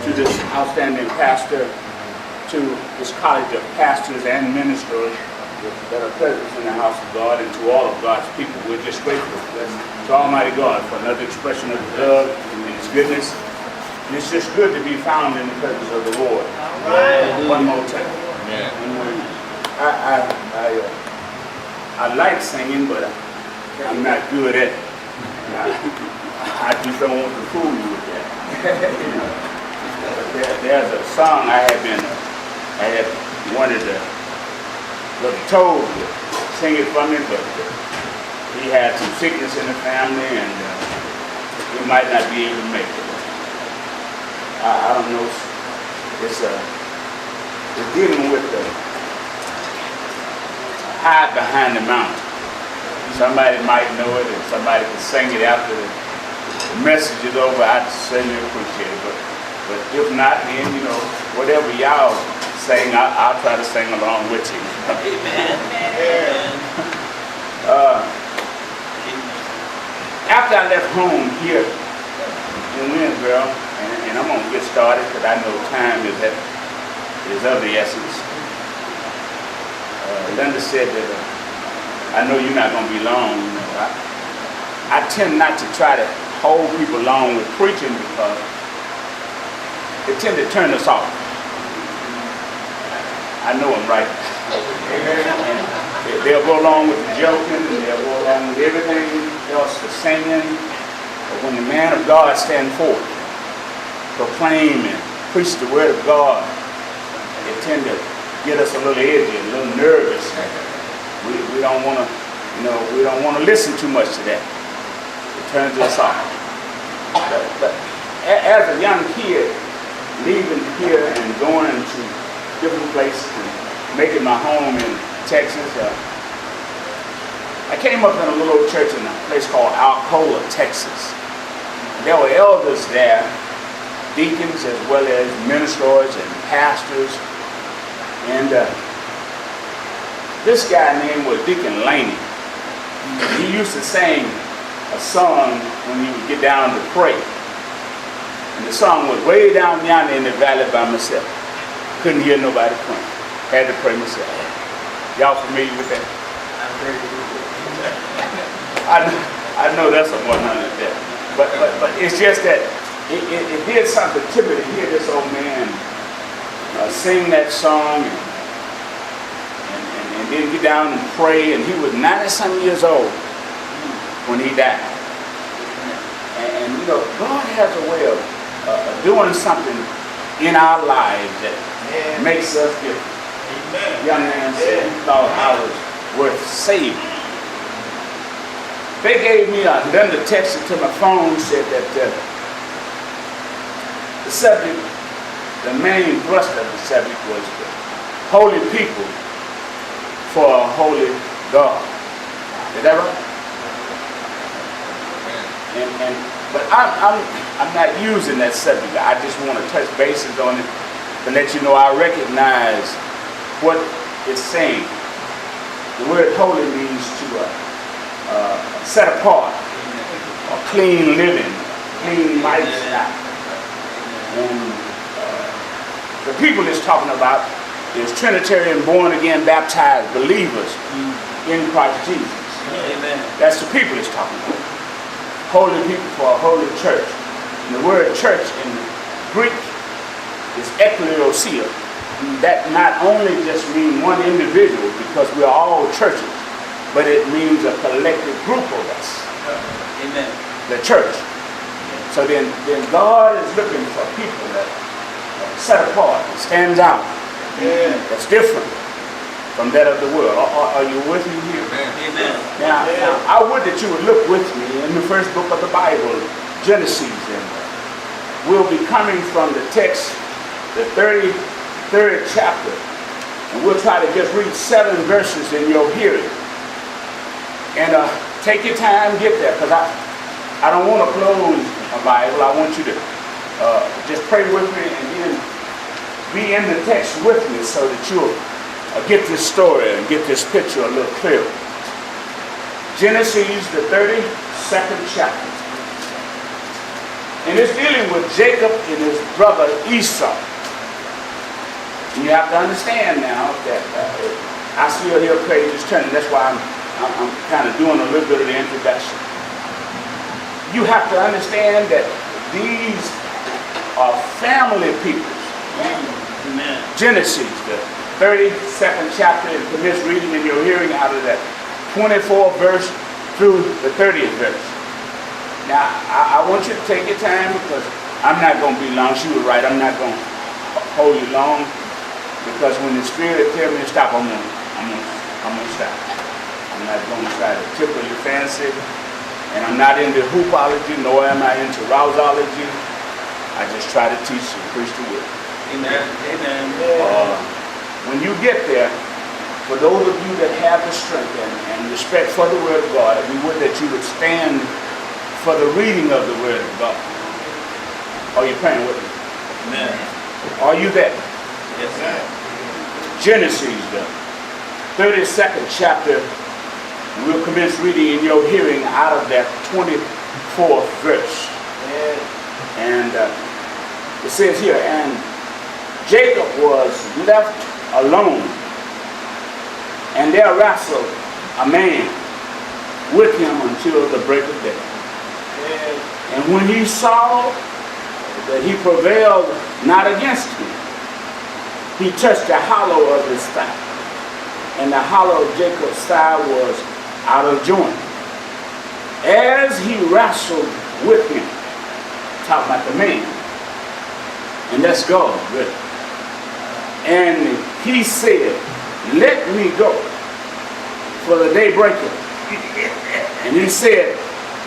to this outstanding pastor, to this college of pastors and ministers that are present in the house of God, and to all of God's people. We're just grateful to Almighty God for another expression of His love and His goodness. And it's just good to be found in the presence of the Lord. Right. One more time. Yeah. I like singing, but I'm not good at it. I just don't want to fool you with that. There's a song I had wanted to told to sing it for me, but he had some sickness in the family and he might not be able to make it. I don't know. It's dealing with the hide behind the mountain. Somebody might know it, and somebody can sing it after the message is over. I'd certainly appreciate it. But if not, then whatever y'all sing, I'll try to sing along with you. Amen. After I left home here in Winsboro, and I'm gonna get started because I know time is of the essence. Linda said that I know you're not going to be long. I tend not to try to hold people long with preaching because it tends to turn us off. I know I'm right. And they'll go along with the joking, and they'll go along with everything else, the singing. But when the man of God stands forth, proclaim and preach the word of God, it tends to get us a little edgy, a little nervous. We don't want to, we don't want to listen too much to that. It turns us off. But as a young kid, leaving here and going to different places and making my home in Texas, I came up in a little old church in a place called Alcoa, Texas. There were elders there, deacons as well as ministers and pastors. And this guy named was Deacon Laney. He used to sing a song when he would get down to pray. And the song was way down yonder in the valley by myself. Couldn't hear nobody praying. Had to pray myself. Y'all familiar with that? I know that's a 100 there. But it's just that it did something to me to hear this old man sing that song and then get down and pray. And he was 90-some years old when he died. And God has a way of doing something in our lives that makes us different. Young man said he thought I was worth saving. They gave me another text to my phone, said that the subject, the main thrust of the subject was the holy people for a holy God. Is that right? But I'm not using that subject. I just want to touch bases on it to let you know I recognize what it's saying. The word holy means to set apart, or clean living, clean lifestyle. And the people it's talking about is Trinitarian, born-again, baptized believers in Christ Jesus. Amen. That's the people it's talking about. Holy people for a holy church. And the word church in Greek is ekklesia. That not only just means one individual, because we are all churches, but it means a collective group of us. Amen. The church. So then God is looking for people that set apart, that stands out, that's different from that of the world. Are you with me here? Amen. Now, I would that you would look with me in the first book of the Bible, Genesis, and we'll be coming from the text, the 33rd chapter, and we'll try to just read 7 verses in your hearing. And take your time, get there, because I don't want to close my Bible. I want you to just pray with me and then be in the text with me so that you'll get this story and get this picture a little clearer. Genesis, the 32nd chapter. And it's dealing with Jacob and his brother Esau. And you have to understand now that I still hear pages turning. That's why I'm kind of doing a little bit of the introduction. You have to understand that these are family peoples. Amen. Genesis, the 32nd chapter, and permits reading in your hearing out of that 24th verse through the 30th verse. Now, I want you to take your time because I'm not going to be long. She was right. I'm not going to hold you long because when the Spirit tells me to stop, I'm going to stop. I'm not going to try to tickle your fancy. And I'm not into hoopology, nor am I into rouseology. I just try to teach and preach the word. Amen. Amen. When you get there, for those of you that have the strength and respect for the word of God, we would that you would stand for the reading of the word of God. Are you praying with me? Amen. Are you there? Yes, sir. Genesis, the 32nd chapter. We'll commence reading in your hearing out of that 24th verse. And it says here, and Jacob was left alone, and there wrestled a man with him until the break of day. And when he saw that he prevailed not against him, he touched the hollow of his thigh. And the hollow of Jacob's thigh was out of joint. As he wrestled with him, talking about the man, and that's God, really. And he said, let me go, for the day breaketh. And he said,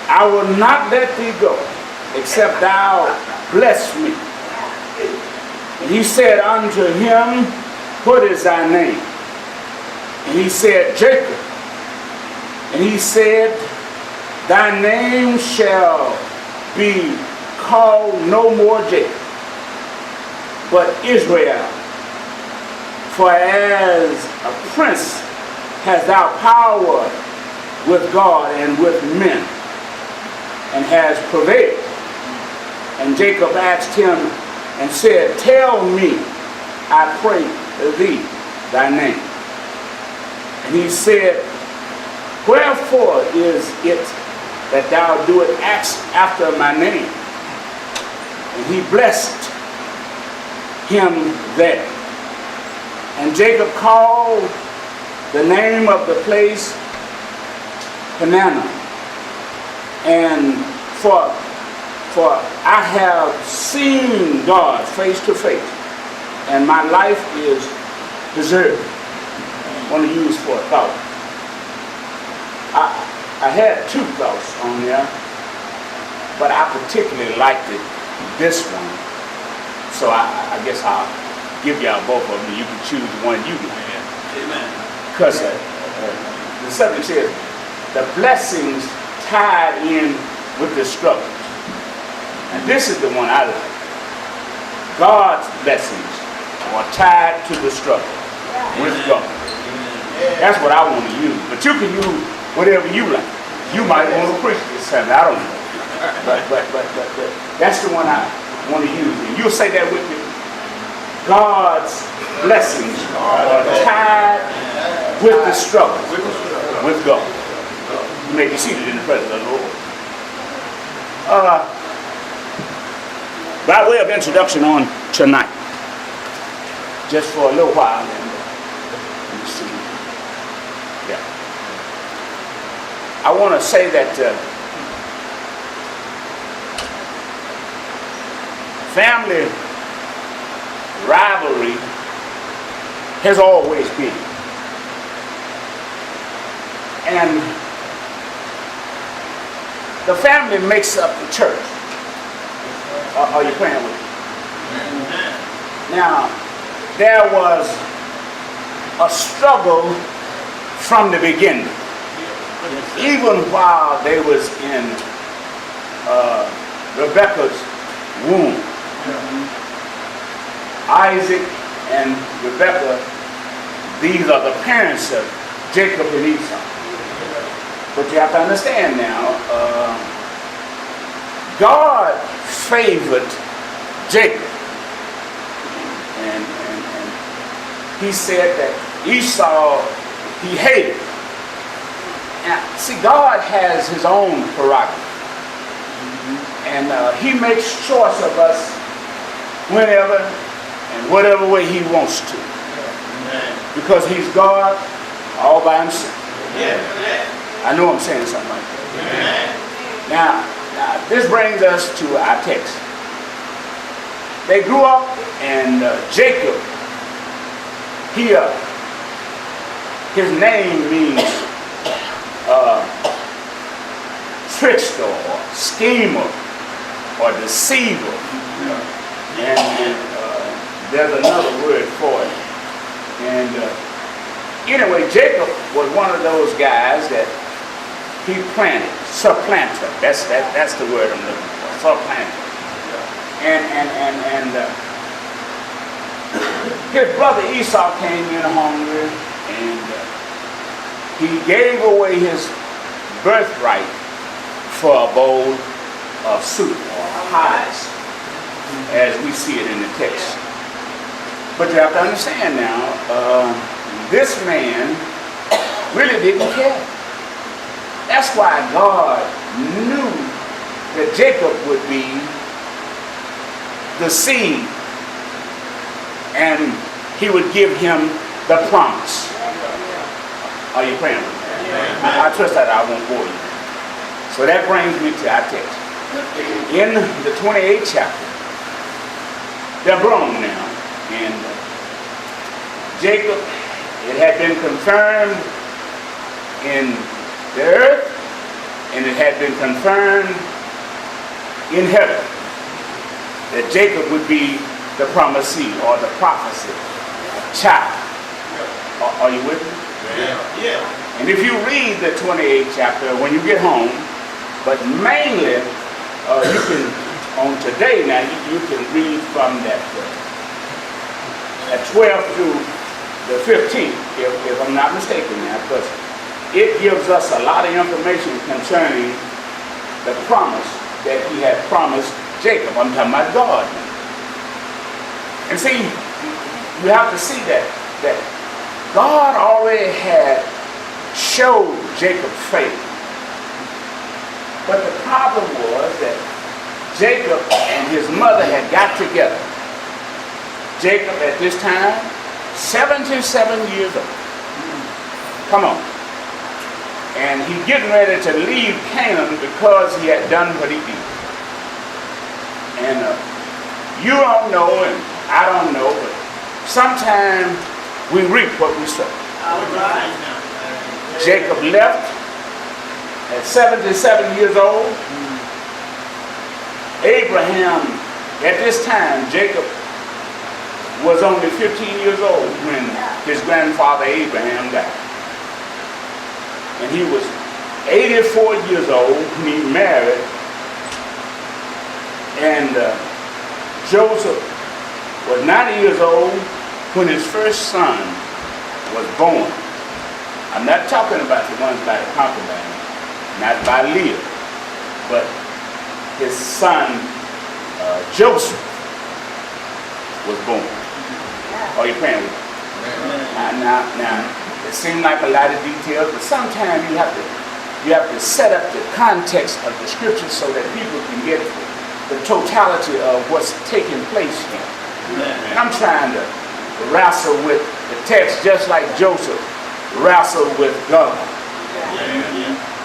I will not let thee go, except thou bless me. And he said unto him, what is thy name? And he said, Jacob. And he said, thy name shall be called no more Jacob, but Israel. For as a prince hast thou power with God and with men, and has prevailed. And Jacob asked him and said, tell me, I pray thee, thy name. And he said, wherefore is it that thou doest ask after my name? And he blessed him there. And Jacob called the name of the place Peninnah. And for I have seen God face to face, and my life is preserved. I want to use for a thought. I had two thoughts on there, but I particularly liked this one. So I guess I'll give y'all both of them. You can choose the one you like. Amen. Because the subject says, the blessings tied in with the struggles. And this is the one I like. God's blessings are tied to the struggle with God. That's what I want to use. But you can use whatever you like. You might want to preach this Sunday. I don't know. But that's the one I want to use. And you'll say that with me. God's blessings are tied with the struggle with God. You may be seated in the presence of the Lord. By way of introduction on tonight, just for a little while, let me see. Yeah. I want to say that family rivalry has always been. And the family makes up the church. Are you praying with me? Now, there was a struggle from the beginning. Even while they was in Rebekah's womb. Isaac and Rebekah, these are the parents of Jacob and Esau. But you have to understand now, God favored Jacob. And he said that Esau he hated. Now, see, God has his own prerogative. And he makes choice of us whenever and whatever way he wants to. Because he's God all by himself. I know I'm saying something like that. Now, this brings us to our text. They grew up, and Jacob, his name means trickster or schemer or deceiver. And there's another word for it. And anyway, Jacob was one of those guys that he planted, supplanter. That's the word I'm looking for, supplanter. And his brother Esau came in hungry, and he gave away his birthright for a bowl of soup or pies, as we see it in the text. But you have to understand now, this man really didn't care. That's why God knew that Jacob would be the seed, and he would give him the promise. Are you praying with me? I trust that I won't bore you. So that brings me to our text. In the 28th chapter, they're grown now, and Jacob, it had been confirmed in the earth, and it had been confirmed in heaven that Jacob would be the promised seed or the prophecy child. Are you with me? Yeah. And if you read the 28th chapter when you get home, but mainly you can, on today now, you can read from that 12th through the 15th, if I'm not mistaken now, because it gives us a lot of information concerning the promise that he had promised Jacob. I'm talking about God now. And see, you have to see that God already had showed Jacob faith. But the problem was that Jacob and his mother had got together. Jacob at this time, 77 years old. Come on. And he getting ready to leave Canaan because he had done what he did. And you don't know and I don't know, but sometimes we reap what we sow. Jacob left at 77 years old. Abraham, at this time, Jacob was only 15 years old when his grandfather Abraham died. And he was 84 years old when he married. And Joseph was 90 years old when his first son was born. I'm not talking about the ones by the concubine, not by Leah, but his son Joseph was born. Are you praying with me? Now, it seems like a lot of details, but sometimes you have to set up the context of the scripture so that people can get the totality of what's taking place here. And I'm trying to wrestle with the text just like Joseph wrestled with God.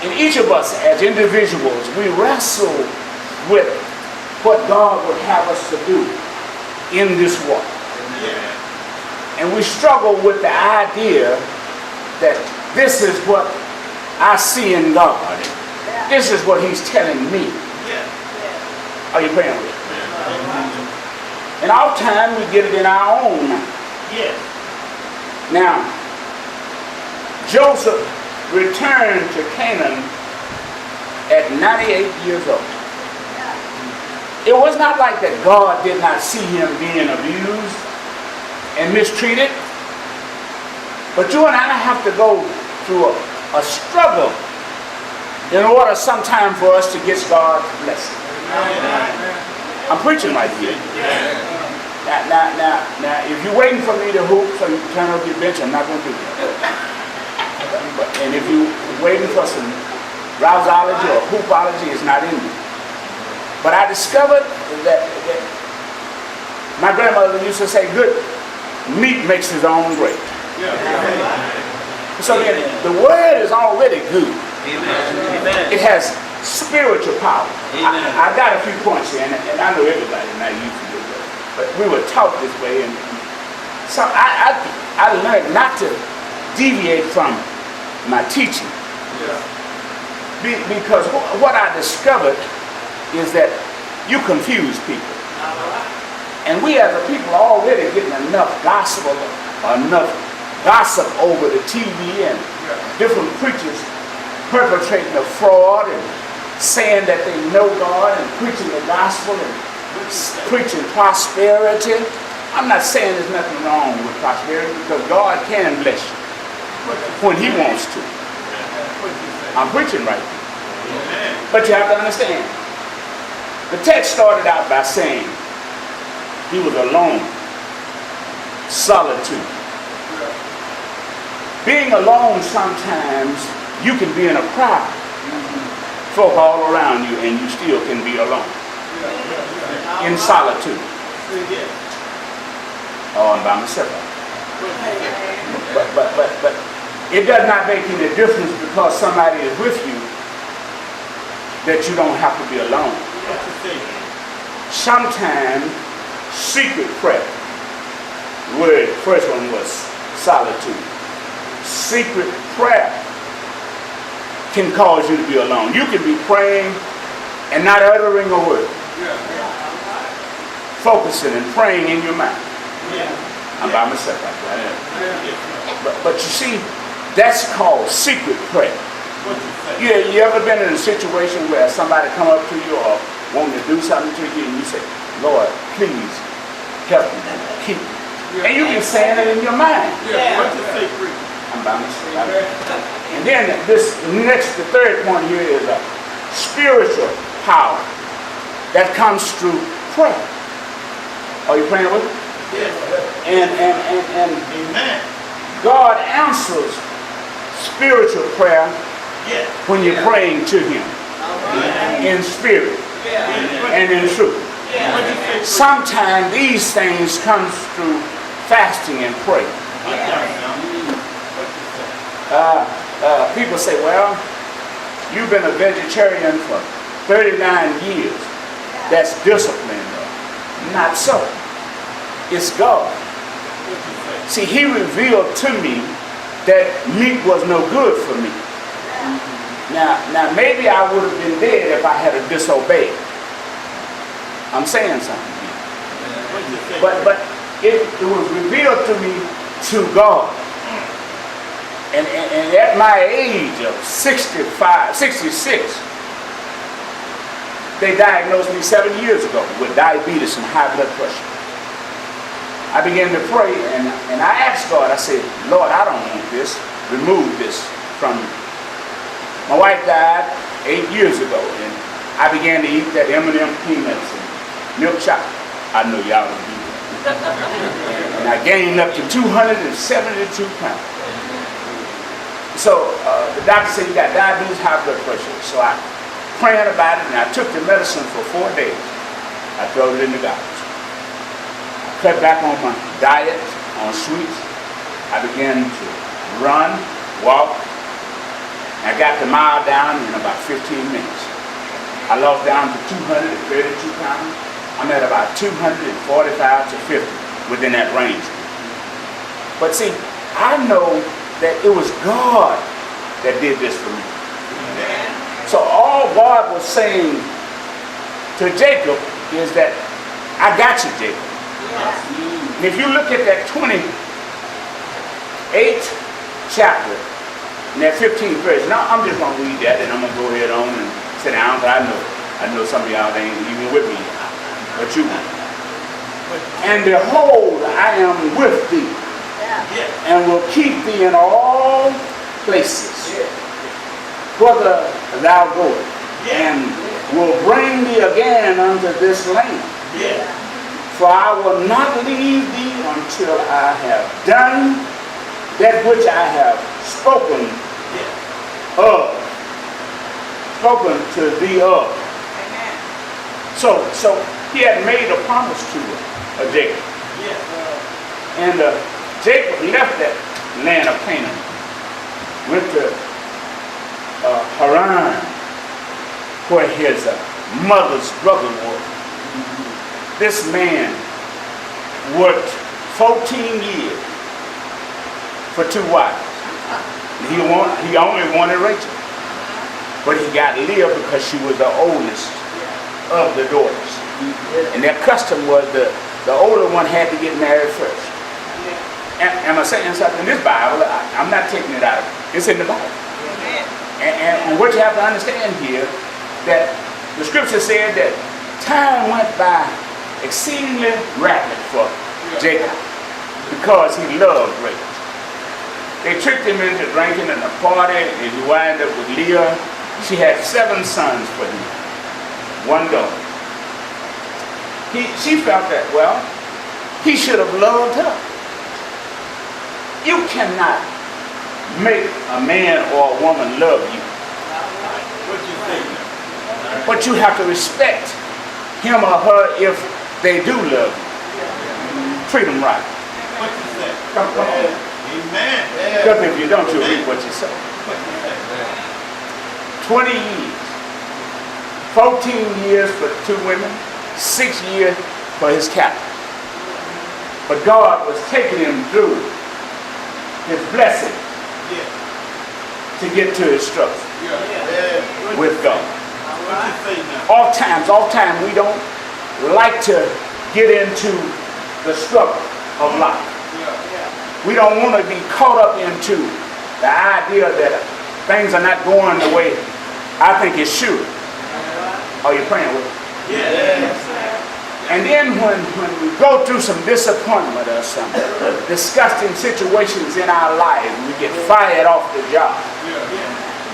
And each of us as individuals, we wrestle with what God would have us to do in this walk. And we struggle with the idea that this is what I see in God. This is what he's telling me. Are you praying with me? And oftentimes we get it in our own mind. Now, Joseph returned to Canaan at 98 years old. It was not like that God did not see him being abused and mistreated. But you and I have to go through a struggle in order sometime for us to get God's blessing. I'm preaching right here. Now, if you're waiting for me to hoop so you can turn up your bench, I'm not going to do that. And if you're waiting for some rouseology or hoopology, it's not in me. But I discovered that my grandmother used to say, good meat makes its own grade. So then, the word is already good. Amen. It has spiritual power. I got a few points here, and I know everybody's not used to this, but we were taught this way, and so I learned not to deviate from my teaching. Because what I discovered is that you confuse people. And we as a people are already getting enough gossip over the TV and different preachers perpetrating a fraud and saying that they know God and preaching the gospel and preaching prosperity. I'm not saying there's nothing wrong with prosperity because God can bless you when He wants to. I'm preaching right here. But you have to understand, the text started out by saying he was alone, solitude. Being alone sometimes, you can be in a crowd, folk all around you, and you still can be alone, in solitude. Oh, I'm by myself. But it does not make any difference because somebody is with you that you don't have to be alone. Sometimes secret prayer. The word, first one was solitude. Secret prayer can cause you to be alone. You can be praying and not uttering a word. Focusing and praying in your mind. I'm by myself like that. But you see, that's called secret prayer. You ever been in a situation where somebody come up to you or want to do something to you and you say, Lord, please help me, keep me. And you can say it in your mind. I'm by myself. And then the third point here is a spiritual power that comes through prayer. Are you praying with me? And Amen. God answers spiritual prayer when you're praying to Him in spirit and in truth. Sometimes these things come through fasting and prayer. People say, well, you've been a vegetarian for 39 years. That's discipline. Not so. It's God. See, He revealed to me that meat was no good for me. Now maybe I would have been dead if I had disobeyed. I'm saying something here. But it was revealed to me to God. And at my age of 66, they diagnosed me 7 years ago with diabetes and high blood pressure. I began to pray and I asked God, I said, Lord, I don't want this. Remove this from me. My wife died 8 years ago and I began to eat that M&M peanuts and milk chocolate. I know y'all don't do that. And I gained up to 272 pounds. So the doctor said you got diabetes, high blood pressure. So I praying about it and I took the medicine for 4 days. I threw it in the garbage. Cut back on my diet, on sweets. I began to run, walk. I got the mile down in about 15 minutes. I lost down to 232 pounds. I'm at about 245 to 50 within that range. But see, I know that it was God that did this for me. So all God was saying to Jacob is that I got you, Jacob. And if you look at that 28th chapter, and that 15th verse, now I'm just going to read that and I'm going to go ahead on and sit down, but I know some of y'all ain't even with me, but you won't. And behold, I am with thee, and will keep thee in all places, whither thou goest, and will bring thee again unto this land. Yeah. For I will not leave thee until I have done that which I have spoken of. Spoken to thee of. Amen. So he had made a promise to Jacob. Yeah. And Jacob left that land of Canaan, went to Haran, where his mother's brother was. This man worked 14 years for 2 wives. He only wanted Rachel, but he got Leah because she was the oldest of the daughters. And their custom was the older one had to get married first. Am I saying something in this Bible? I'm not taking it out of it. It's in the Bible. And what you have to understand here, that the scripture said that time went by exceedingly rapid for Jacob because he loved Rachel. They tricked him into drinking in a party, and he wound up with Leah. She had 7 sons for him, 1 daughter. She felt that, well, he should have loved her. You cannot make a man or a woman love you. What you say now? But you have to respect him or her if they do love you. Treat them right. What you say? Come on. Amen. Because if you don't, you reap what you sow. What you say? 20 years. 14 years for 2 women. 6 years for his captain. But God was taking him through his blessing Yeah. to get to his struggle Yeah. with God. What you say now? Oftentimes we don't like to get into the struggle of life. We don't want to be caught up into the idea that things are not going the way I think it should. Are you praying with me? Yeah. And then when we go through some disappointment or some disgusting situations in our life, we get fired off the job,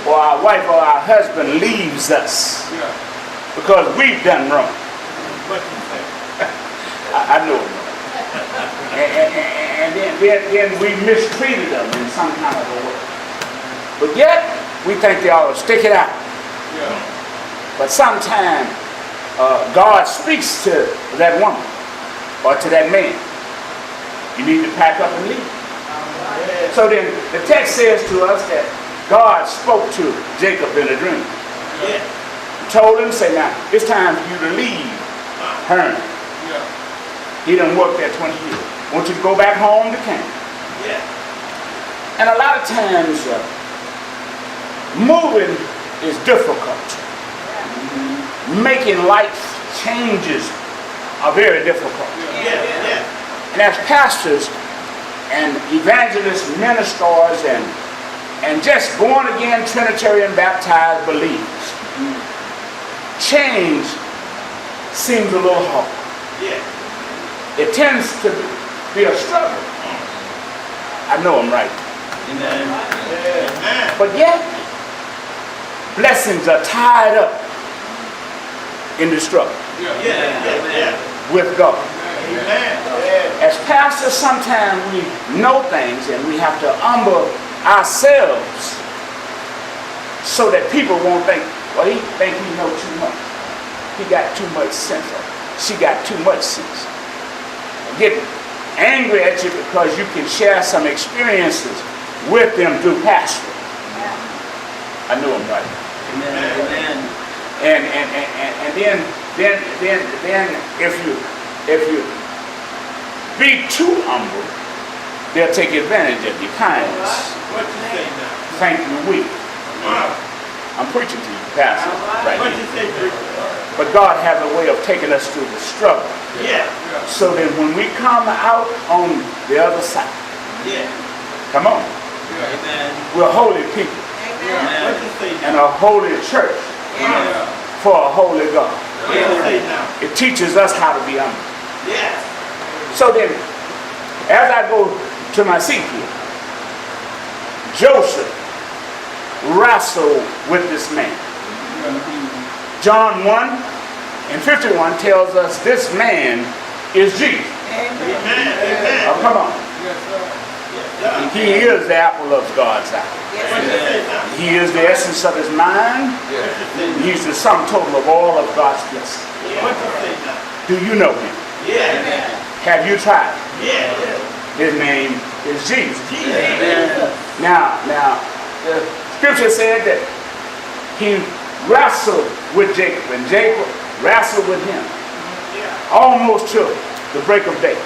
or our wife or our husband leaves us because we've done wrong. What you say? I know it. And then we mistreated them in some kind of a way. But yet, we think they ought to stick it out. But sometimes God speaks to that woman or to that man. You need to pack up and leave. So then the text says to us that God spoke to Jacob in a dream. He told him, say, now, it's time for you to leave Haran. He done worked there 20 years. I want you to go back home to Canaan. And a lot of times, moving is difficult. Making life changes are very difficult. And as pastors and evangelists, ministers, and just born again Trinitarian baptized believers, change seems a little hard. It tends to be a struggle. I know I'm right. But yet, blessings are tied up in the struggle with God. As pastors, sometimes we know things and we have to humble ourselves so that people won't think, well, he think he knows too much. He got too much sense. She got too much sense. Get angry at you because you can share some experiences with them through pastoring. I know I'm right. Amen. And then if you be too humble, they'll take advantage of your kindness. What you say now? Think you're weak. I'm preaching to you, Pastor, right What now. you say, preacher? But God has a way of taking us through the struggle, so that when we come out on the other side, come on, Amen. we're holy people What you say and now? a holy church for a holy God. What you say now? It teaches us how to be humble. Yes. So then, as I go to my seat here, Joseph wrestled with this man. John 1, And 51 tells us this man is Jesus. Amen. Oh, come on. Yes, sir. He is the apple of God's eye. What you say now? He is the essence of his mind. He's the sum total of all of God's blessings. What you say now? Do you know him? Yeah. Have you tried? Yeah. His name is Jesus. Jesus. Now, the scripture said that he wrestled with Jacob, and Jacob wrestled with him almost till the break of day.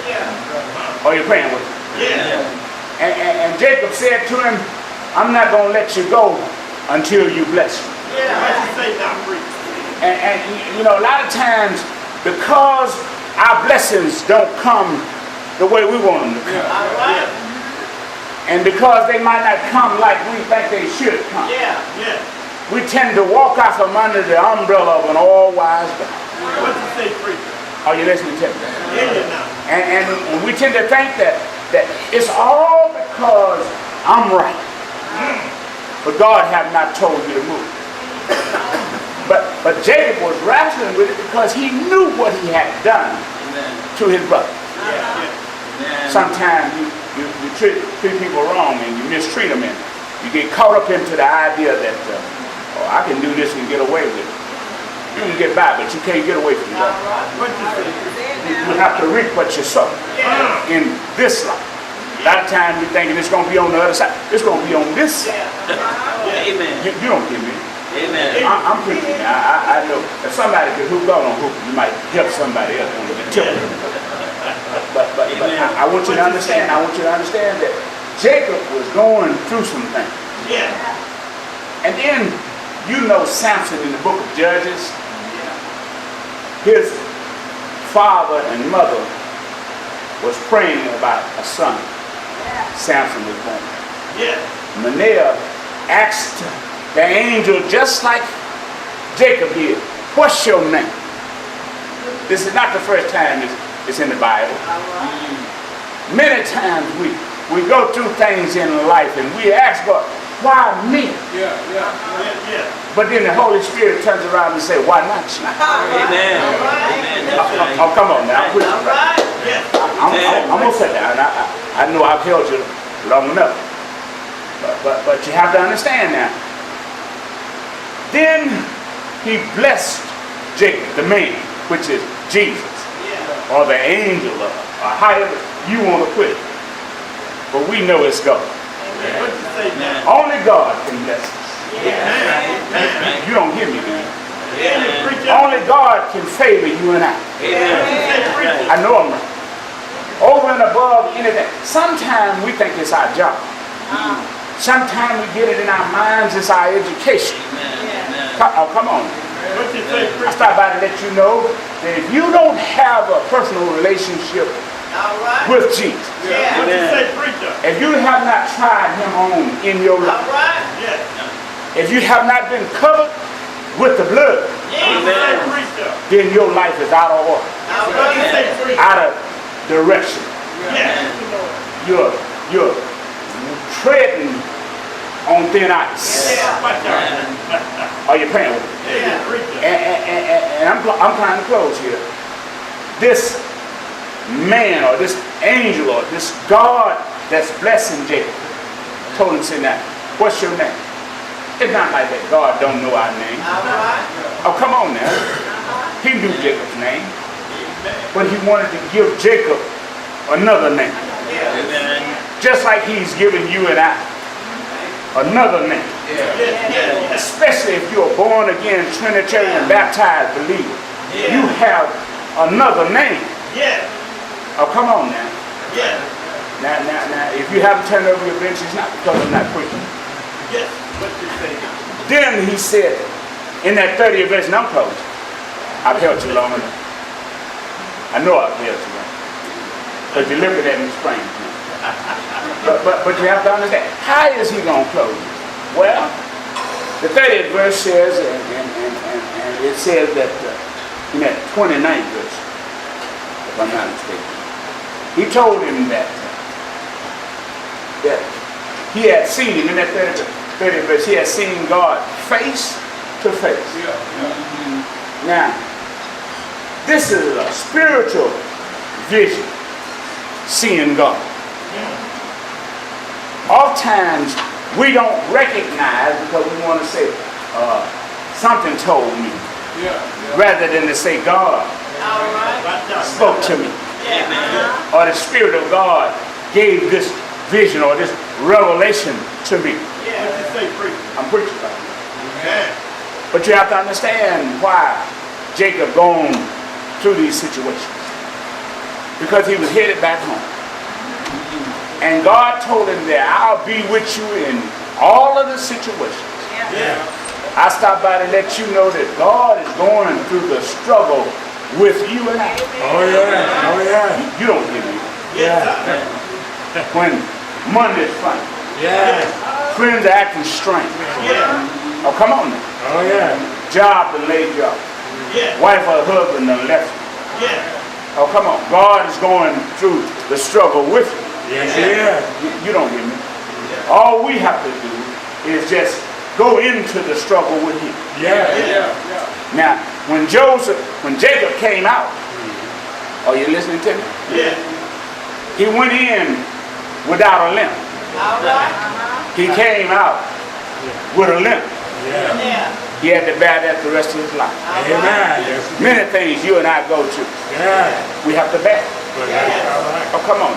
Are you praying with him? Yeah. And Jacob said to him, I'm not going to let you go until you bless me. Yeah. What you say now, preacher? And you know, a lot of times, because our blessings don't come the way we want them to come, All right. and because they might not come like we think they should come, Yeah. we tend to walk out from under the umbrella of an all-wise God. What you say, preacher? Are you listening to me? Yeah, now. And we tend to think that it's all because I'm right. But God have not told you to move. But Jacob was wrestling with it because he knew what he had done to his brother. Sometimes you treat people wrong and you mistreat them, and you get caught up into the idea that I can do this and get away with it. You can get by, but you can't get away from God. What you say? You have to reap what you sow in this life. A lot of times you're thinking it's going to be on the other side. It's going to be on this side. Amen. You don't get me. Amen. I'm preaching. I know if somebody could hook on hook, you might help somebody else on the tip. But I want you to understand. I want you to understand that Jacob was going through some things. Yeah. And then you know Samson in the book of Judges. His father and mother was praying about a son. Samson was born. Yeah. Manoah asked the angel, just like Jacob did, what's your name? This is not the first time it's in the Bible. Many times we go through things in life and we ask God, why me? Yeah. But then the Holy Spirit turns around and says, why not you? Amen. Oh, come on now. All right. Yeah. I'm going to sit down. I know I've held you long enough. But you have to understand now. Then he blessed Jacob, the man, which is Jesus, or the angel, or however you want to put it. But we know it's God. What you say now? Only God can bless us. Yeah. You don't hear me, do you? Yeah. Preacher. Only God can favor you and I. Amen. I know I'm right. Over and above anything. Sometimes we think it's our job. Sometimes we get it in our minds, it's our education. Oh, come on. What you say, I preacher? stop by to let you know that if you don't have a personal relationship with Jesus, Yeah. What you say, preacher? if you have not tried him on in your life, Yeah. if you have not been covered with the blood, What you say, preacher? then your life is out of order, What you say, preacher? out of direction. Yeah. You're treading on thin ice. Watch out. Are you praying with me? Yeah, preacher. And I'm trying to close here. This man or this angel or this God that's blessing Jacob told him, say now, what's your name? It's not like that God don't know our name. Oh, come on now. He knew Jacob's name, but he wanted to give Jacob another name. Just like he's given you and I another name. Especially if you're a born again Trinitarian baptized believer. You have another name. Oh, come on now. Now, if you haven't turned over your bench, it's not because I'm not preaching. Then he said, in that 30th verse, and I'm closing. I've held you long enough. I know I've held you long. Because you're looking at me spraying. But you have to understand, how is he going to close it? Well, the 30th verse says, and it says that in that 29th verse, if I'm not mistaken, he told him that he had seen him in that 30th verse, he had seen God face to face. Now, This is a spiritual vision, seeing God. Oftentimes we don't recognize because we want to say something told me, rather than to say God spoke to me, or the Spirit of God gave this vision or this revelation to me. I'm preaching about it. But you have to understand why Jacob gone through these situations. Because he was headed back home. And God told him that I'll be with you in all of the situations. I stopped by to let you know that God is going through the struggle with you and I. Oh yeah. You don't hear me. When Monday's funny. Friends are acting strange. Oh, come on now. Oh yeah. Job done laid you off. Wife or husband done left you. Oh, come on. God is going through the struggle with you. You don't hear me. All we have to do is just go into the struggle with him. Now, when Jacob came out, are you listening to me? He went in without a limp. He came out with a limp. He had to bear that the rest of his life. Many things you and I go through, we have to bear. Oh, come on.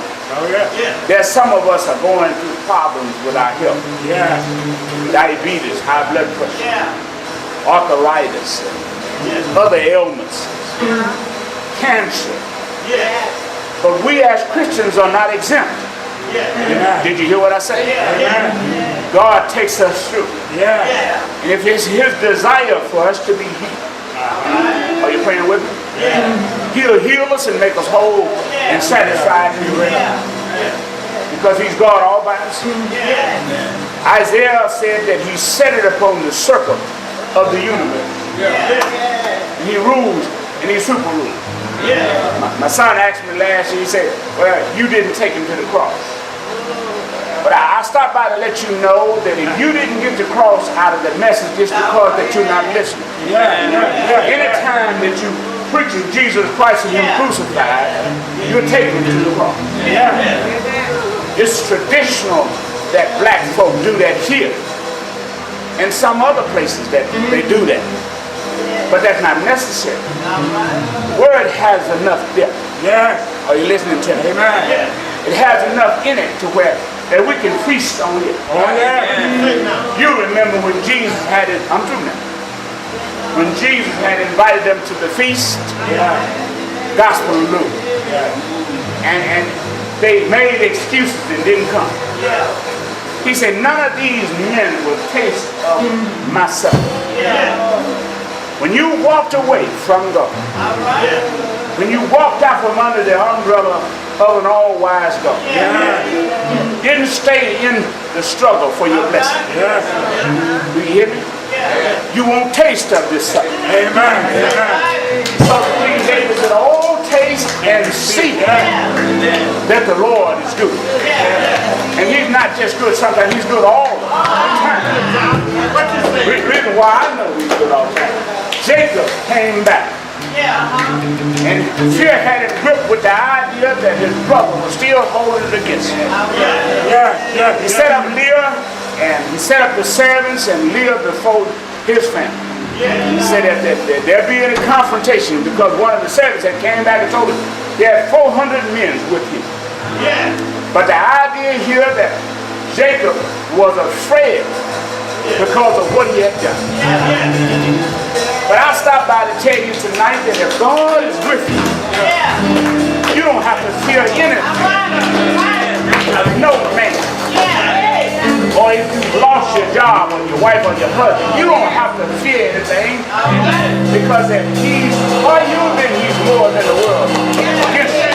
There's some of us are going through problems with our health. Diabetes, high blood pressure, arthritis, other ailments, cancer. But we as Christians are not exempt. Did you hear what I said? God takes us through. And if it's his desire for us to be healed, are you praying with me? He'll heal us and make us whole and satisfied and ready. Because he's God all by himself. Isaiah said that he set it upon the circle of the universe. And he rules and he super rules. My son asked me last year, he said, well, you didn't take him to the cross. But I stopped by to let you know that if you didn't get the cross out of the message, it's because that you're not listening. Anytime that you preaching Jesus Christ and him crucified, you're taking him to the cross. It's traditional that black folk do that here. And some other places that they do that. But that's not necessary. Word has enough depth. Are you listening to me? It has enough in it to where that we can feast on it. You remember when Jesus had it, I'm through now. When Jesus had invited them to the feast, Gospel of Luke. And they made excuses and didn't come. He said, none of these men will taste of myself. When you walked away from God, when you walked out from under the umbrella of an all-wise God, didn't stay in the struggle for your blessing. Do you hear me? You won't taste of this stuff. So King David said, oh, taste and see that the Lord is good. And he's not just good sometimes, he's good all the time. The reason why I know he's good all the time. Jacob came back. And fear had him gripped with the idea that his brother was still holding it against him. He set up Leah, and he set up the servants and Leah before his family. He said that there'd be any confrontation because one of the servants had came back and told him he had 400 men with him. But the idea here that Jacob was afraid because of what he had done. But I stopped by to tell you tonight that if God is with you, you don't have to fear anything. No man. Or if you lost your job or your wife or your husband, you don't have to fear anything. Because if he's for you, then he's more than the world against you.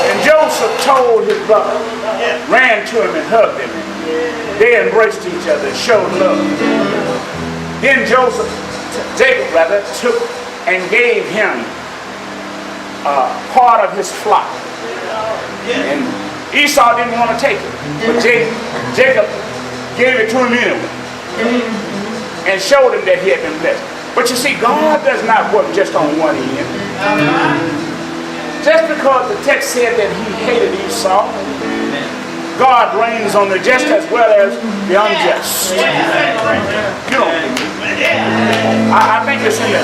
And Joseph told his brother, ran to him and hugged him. They embraced each other and showed love. Then Jacob took and gave him part of his flock. And Esau didn't want to take it, but Jacob gave it to him anyway. and showed him that he had been blessed. But you see, God does not work just on one end. Just because the text said that he hated Esau, God reigns on the just as well as the unjust. You know, I think it's in the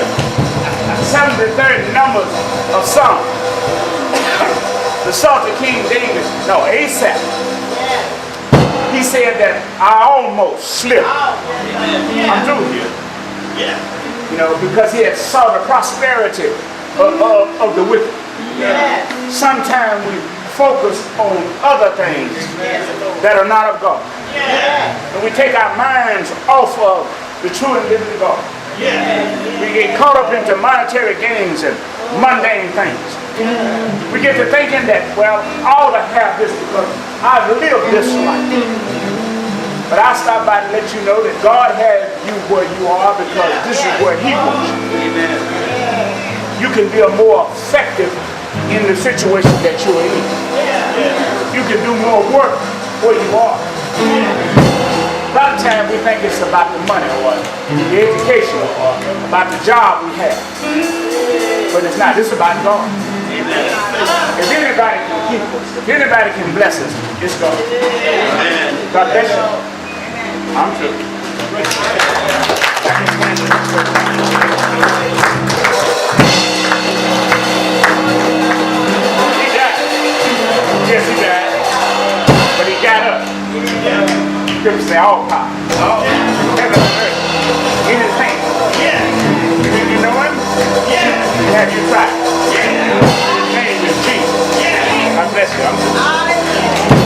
73rd numbers of Psalm. The son of King David, no, Asaph. He said that I almost slipped. I'm through here. You know, because he had saw the prosperity of the wicked. Sometimes we focus on other things that are not of God. And we take our minds off of the true and living God. We get caught up into monetary gains and mundane things. We get to thinking that, well, I ought to have this because I've lived this life. But I stop by to let you know that God has you where you are because this is where He wants you. You can be more effective in the situation that you're in. You can do more work where you are. A lot of times we think it's about the money or the education or about the job we have. But it's not. It's about God. If anybody can keep us, if anybody can bless us, it's God. God bless you. I'm through. He died. Yes, he died. But he got up. Scripture say all power. Heaven and earth. In his hand. You know him? Have you tried? His name is Jesus. God bless you.